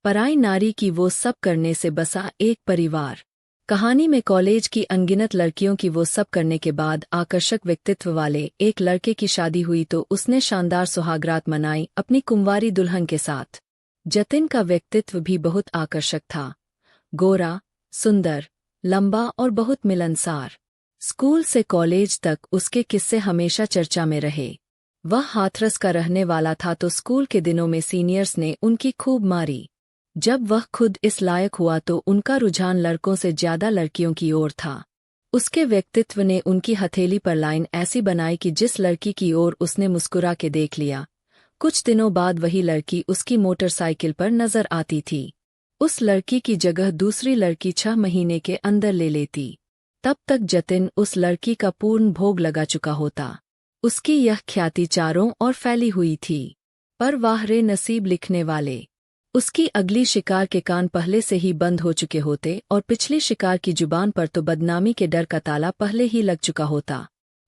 पराई नारी की वो सब करने से बसा एक परिवार। कहानी में कॉलेज की अनगिनत लड़कियों की वो सब करने के बाद आकर्षक व्यक्तित्व वाले एक लड़के की शादी हुई तो उसने शानदार सुहागरात मनाई अपनी कुंवारी दुल्हन के साथ। जतिन का व्यक्तित्व भी बहुत आकर्षक था। गोरा, सुंदर, लंबा और बहुत मिलनसार। स्कूल से कॉलेज तक उसके किस्से हमेशा चर्चा में रहे। वह हाथरस का रहने वाला था तो स्कूल के दिनों में सीनियर्स ने उनकी खूब मारी। जब वह खुद इस लायक हुआ तो उनका रुझान लड़कों से ज्यादा लड़कियों की ओर था। उसके व्यक्तित्व ने उनकी हथेली पर लाइन ऐसी बनाई कि जिस लड़की की ओर उसने मुस्कुरा के देख लिया, कुछ दिनों बाद वही लड़की उसकी मोटरसाइकिल पर नजर आती थी। उस लड़की की जगह दूसरी लड़की 6 महीने के अंदर ले लेती। तब तक जतिन उस लड़की का पूर्ण भोग लगा चुका होता। उसकी यह ख्याति चारों ओर फैली हुई थी। पर वाह रे नसीब लिखने वाले, उसकी अगली शिकार के कान पहले से ही बंद हो चुके होते और पिछली शिकार की जुबान पर तो बदनामी के डर का ताला पहले ही लग चुका होता।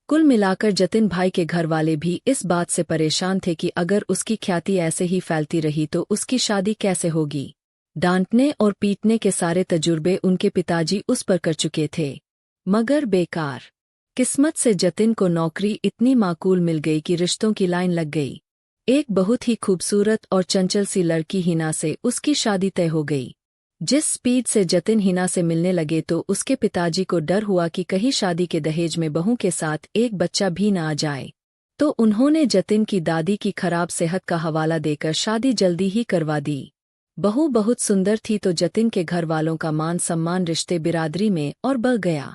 कुल मिलाकर जतिन भाई के घर वाले भी इस बात से परेशान थे कि अगर उसकी ख्याति ऐसे ही फैलती रही तो उसकी शादी कैसे होगी। डांटने और पीटने के सारे तजुर्बे उनके पिताजी उस पर कर चुके थे, मगर बेकार। किस्मत से जतिन को नौकरी इतनी माकूल मिल गई कि रिश्तों की लाइन लग गई। एक बहुत ही खूबसूरत और चंचल सी लड़की हिना से उसकी शादी तय हो गई। जिस स्पीड से जतिन हिना से मिलने लगे तो उसके पिताजी को डर हुआ कि कहीं शादी के दहेज में बहू के साथ एक बच्चा भी न आ जाए, तो उन्होंने जतिन की दादी की खराब सेहत का हवाला देकर शादी जल्दी ही करवा दी। बहू बहुत सुंदर थी तो जतिन के घर वालों का मान सम्मान रिश्ते बिरादरी में और बढ़ गया।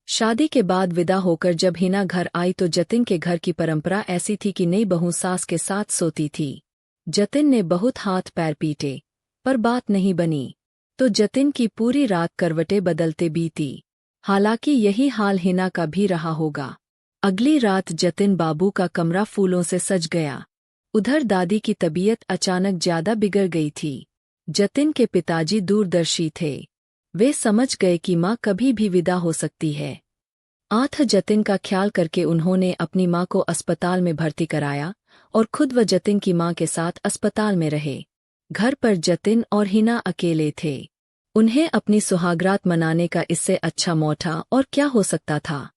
शादी के बाद विदा होकर जब हिना घर आई तो जतिन के घर की परंपरा ऐसी थी कि नई बहू सास के साथ सोती थी। जतिन ने बहुत हाथ पैर पीटे, पर बात नहीं बनी, तो जतिन की पूरी रात करवटें बदलते बीती। हालांकि यही हाल हिना का भी रहा होगा। अगली रात जतिन बाबू का कमरा फूलों से सज गया। उधर दादी की तबीयत अचानक ज्यादा बिगड़ गई थी। जतिन के पिताजी दूरदर्शी थे। वे समझ गए कि माँ कभी भी विदा हो सकती है। आठ जतिन का ख्याल करके उन्होंने अपनी माँ को अस्पताल में भर्ती कराया और खुद व जतिन की माँ के साथ अस्पताल में रहे। घर पर जतिन और हिना अकेले थे। उन्हें अपनी सुहागरात मनाने का इससे अच्छा मौका और क्या हो सकता था।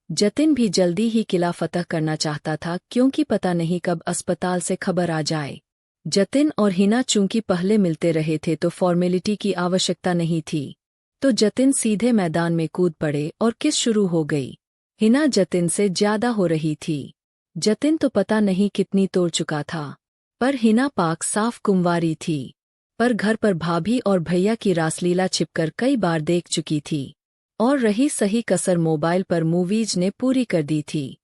जतिन भी जल्दी ही किला फतह करना चाहता था क्योंकि पता नहीं कब अस्पताल से खबर आ जाए। जतिन और हिना चूंकि पहले मिलते रहे थे तो फॉर्मेलिटी की आवश्यकता नहीं थी, तो जतिन सीधे मैदान में कूद पड़े और किस शुरू हो गई। हिना जतिन से ज्यादा हो रही थी। जतिन तो पता नहीं कितनी तोड़ चुका था, पर हिना पाक साफ कुंवारी थी। पर घर पर भाभी और भैया की रासलीला छिपकर कई बार देख चुकी थी, और रही सही कसर मोबाइल पर मूवीज ने पूरी कर दी थी।